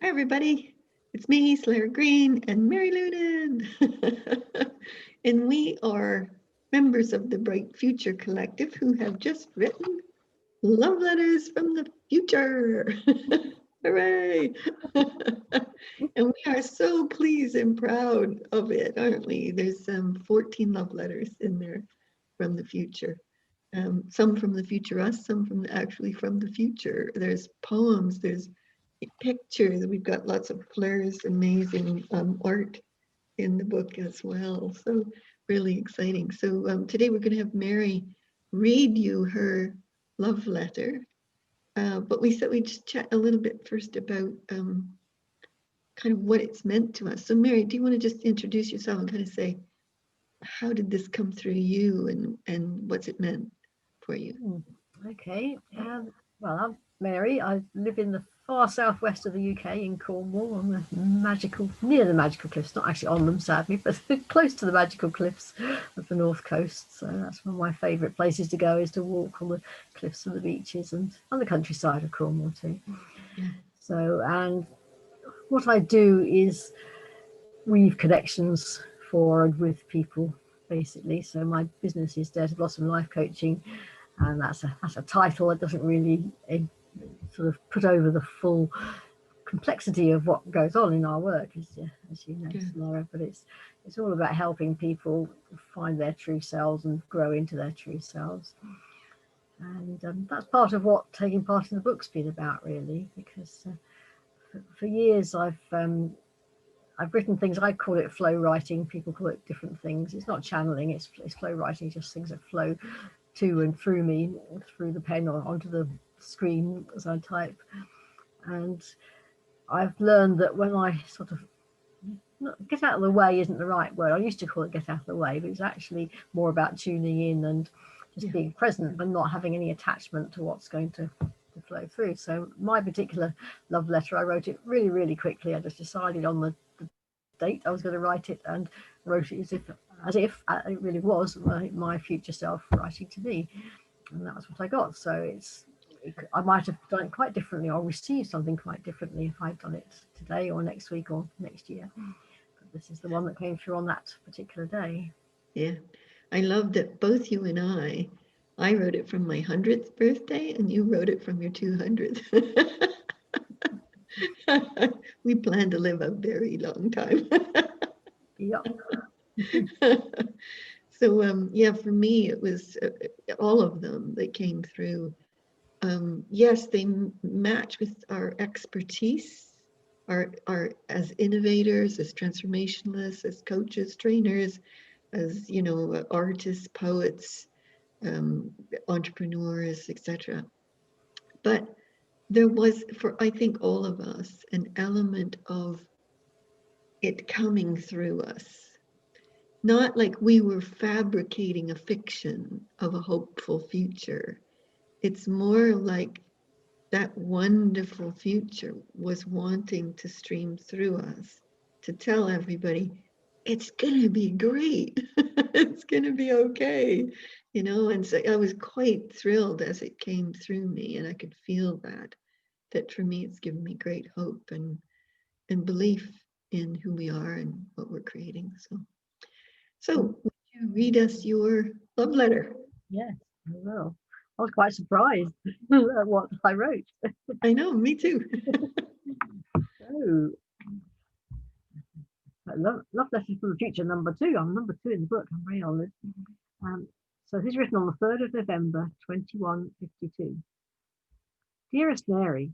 Hi, everybody. It's me, Slayer Green, and Mary Lunan. And we are members of the Bright Future Collective who have just written love letters from the future. Hooray! And we are so pleased and proud of it, aren't we? There's 14 love letters in there from the future. Some from the future us, some actually from the future. There's poems, there's pictures. We've got lots of Flair's amazing art in the book as well. So really exciting. So today we're going to have Mary read you her love letter. But we said we'd just chat a little bit first about kind of what it's meant to us. So Mary, do you want to just introduce yourself and kind of say, how did this come through you and what's it meant for you? Okay. Well, I'm Mary. I live in the far southwest of the UK in Cornwall, on the near the magical cliffs. Not actually on them, sadly, but close to the magical cliffs of the north coast. So that's one of my favourite places to go, is to walk on the cliffs and the beaches and on the countryside of Cornwall too. Yeah. So, and what I do is weave connections for and with people, basically. So my business is Dare to Blossom Life Coaching, and that's a title that doesn't really sort of put over the full complexity of what goes on in our work, as you know, Yeah. Laura. But it's all about helping people find their true selves and grow into their true selves. And that's part of what taking part in the book's been about, really, because for years I've written things. I call it flow writing. People call it different things. It's not channeling. It's flow writing. Just things that flow to and through me, through the pen or onto the screen as I type. And I've learned that when I sort of get out of the way isn't the right word. I used to call it get out of the way, but it's actually more about tuning in and just Yeah. being present, but not having any attachment to what's going to flow through. So my particular love letter, I wrote it really, really quickly. I just decided on the date I was going to write it and wrote it as if it really was my future self writing to me, and that's what I got. So I might have done it quite differently or received something quite differently if I'd done it today or next week or next year. But this is the one that came through on that particular day. Yeah. I love that both you and I wrote it from my 100th birthday and you wrote it from your 200th. We plan to live a very long time. Yep. So yeah, for me it was all of them that came through. Yes, they match with our expertise, our as innovators, as transformationalists, as coaches, trainers, as artists, poets, um, entrepreneurs, etc. But there was, for I think all of us, an element of it coming through us. Not like we were fabricating a fiction of a hopeful future. It's more like that wonderful future was wanting to stream through us to tell everybody it's going to be great. It's going to be okay. And so I was quite thrilled as it came through me, and I could feel that for me it's given me great hope and belief in who we are and what we're creating. So would you read us your love letter? Yes, I will. I was quite surprised at what I wrote. I know, me too. So, love letters from the future, number two. I'm number two in the book. I'm very honoured. Um, so this is written on the 3rd of November, 2152. Dearest Mary,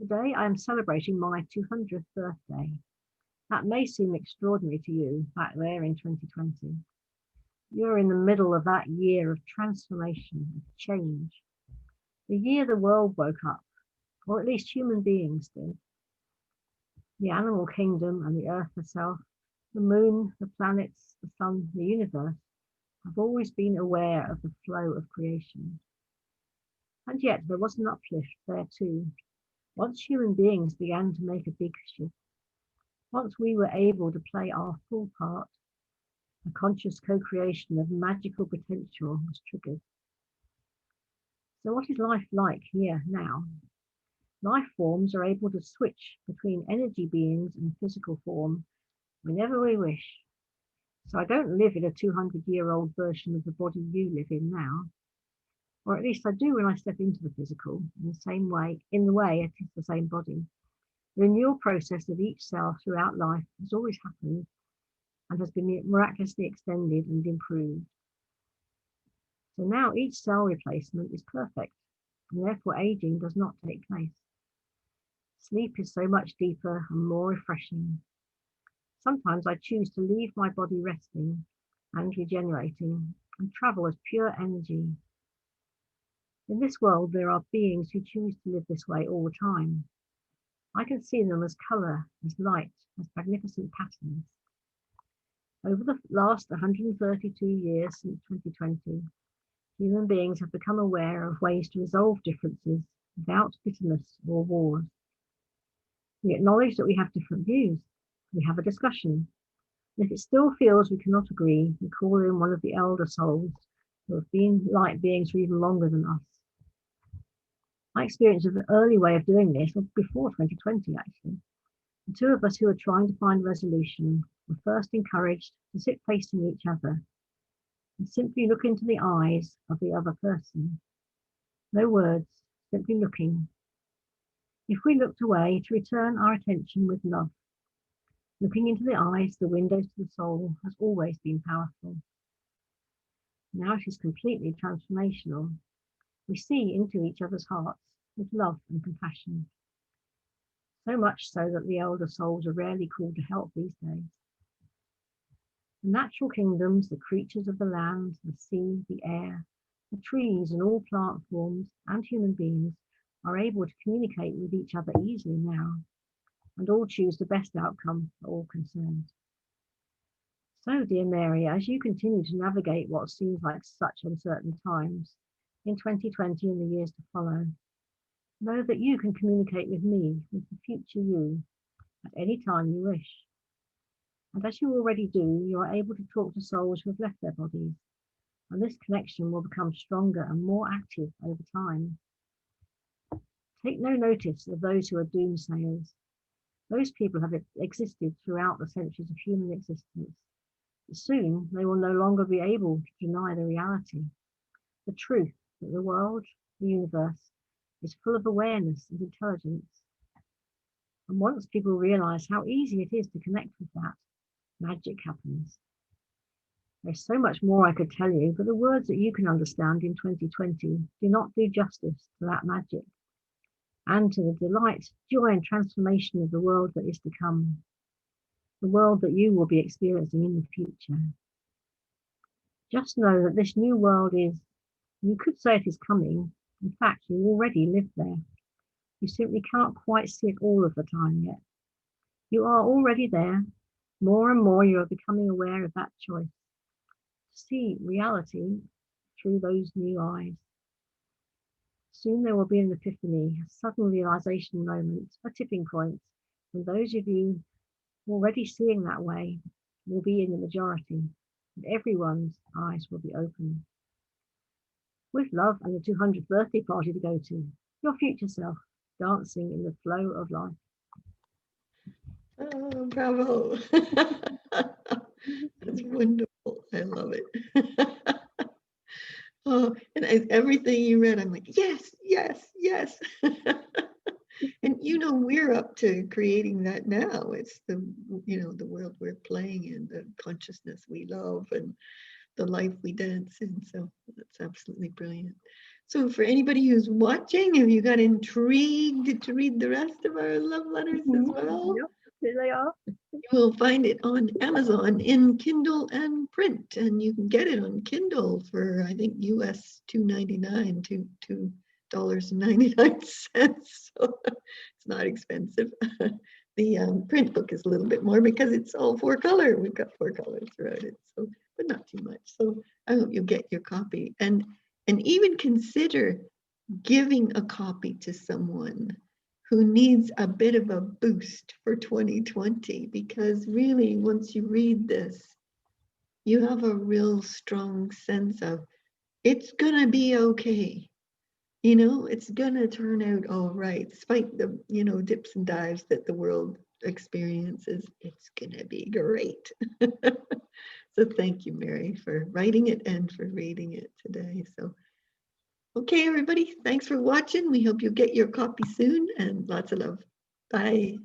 today I am celebrating my 200th birthday. That may seem extraordinary to you back there in 2020. You're in the middle of that year of transformation, of change. The year the world woke up, or at least human beings did. The animal kingdom and the earth herself, the moon, the planets, the sun, the universe, have always been aware of the flow of creation. And yet there was an uplift there too. Once human beings began to make a big shift, once we were able to play our full part, a conscious co-creation of magical potential was triggered. So what is life like here now? Life forms are able to switch between energy beings and physical form whenever we wish. So I don't live in a 200-year-old version of the body you live in now, or at least I do when I step into the physical, in the same way, in the way it is the same body. The renewal process of each cell throughout life has always happened and has been miraculously extended and improved. So now each cell replacement is perfect, and therefore aging does not take place. Sleep is so much deeper and more refreshing. Sometimes I choose to leave my body resting and regenerating and travel as pure energy. In this world, there are beings who choose to live this way all the time. I can see them as colour, as light, as magnificent patterns. Over the last 132 years since 2020, human beings have become aware of ways to resolve differences without bitterness or wars. We acknowledge that we have different views. We have a discussion. And if it still feels we cannot agree, we call in one of the elder souls who have been light beings for even longer than us. My experience of the early way of doing this was before 2020, actually. The two of us who were trying to find resolution were first encouraged to sit facing each other and simply look into the eyes of the other person. No words, simply looking. If we looked away, to return our attention with love. Looking into the eyes, the windows to the soul, has always been powerful. Now it is completely transformational. We see into each other's hearts with love and compassion. So much so that the elder souls are rarely called to help these days. The natural kingdoms, the creatures of the land, the sea, the air, the trees and all plant forms and human beings are able to communicate with each other easily now, and all choose the best outcome for all concerned. So, dear Mary, as you continue to navigate what seems like such uncertain times in 2020 and the years to follow, know that you can communicate with me, with the future you, at any time you wish. And as you already do, you are able to talk to souls who have left their bodies, and this connection will become stronger and more active over time. Take no notice of those who are doomsayers. Those people have existed throughout the centuries of human existence. But soon they will no longer be able to deny the reality, the truth that the world, the universe, is full of awareness and intelligence. And once people realize how easy it is to connect with that, magic happens. There's so much more I could tell you, but the words that you can understand in 2020 do not do justice to that magic and to the delight, joy, and transformation of the world that is to come, the world that you will be experiencing in the future. Just know that this new world is, you could say it is coming. In fact, you already live there. You simply can't quite see it all of the time yet. You are already there. More and more you are becoming aware of that choice. See reality through those new eyes. Soon there will be an epiphany, a sudden realization moment, a tipping point, and those of you already seeing that way will be in the majority, and everyone's eyes will be open. With love and a 200th birthday party to go to, your future self, dancing in the flow of life. Oh, bravo. That's wonderful. I love it. Oh, and everything you read, I'm like, yes, yes, yes. And we're up to creating that now. It's the world we're playing in, the consciousness we love, and the life we dance in. So that's absolutely brilliant. So for anybody who's watching, have you got intrigued to read the rest of our love letters as well? Yep, here they are. You will find it on Amazon in Kindle and print, and you can get it on Kindle for, I think, US $2.99 to $2.99. So it's not expensive. The print book is a little bit more because it's all 4-color. We've got 4 colors throughout it, so but not too much. So I hope you'll get your copy and even consider giving a copy to someone who needs a bit of a boost for 2020, because really, once you read this, you have a real strong sense of it's gonna be okay. You know, it's gonna turn out all right, despite the, you know, dips and dives that the world experiences. It's gonna be great. So thank you, Mary, for writing it and for reading it today. So, okay, everybody, thanks for watching. We hope you get your copy soon and lots of love. Bye.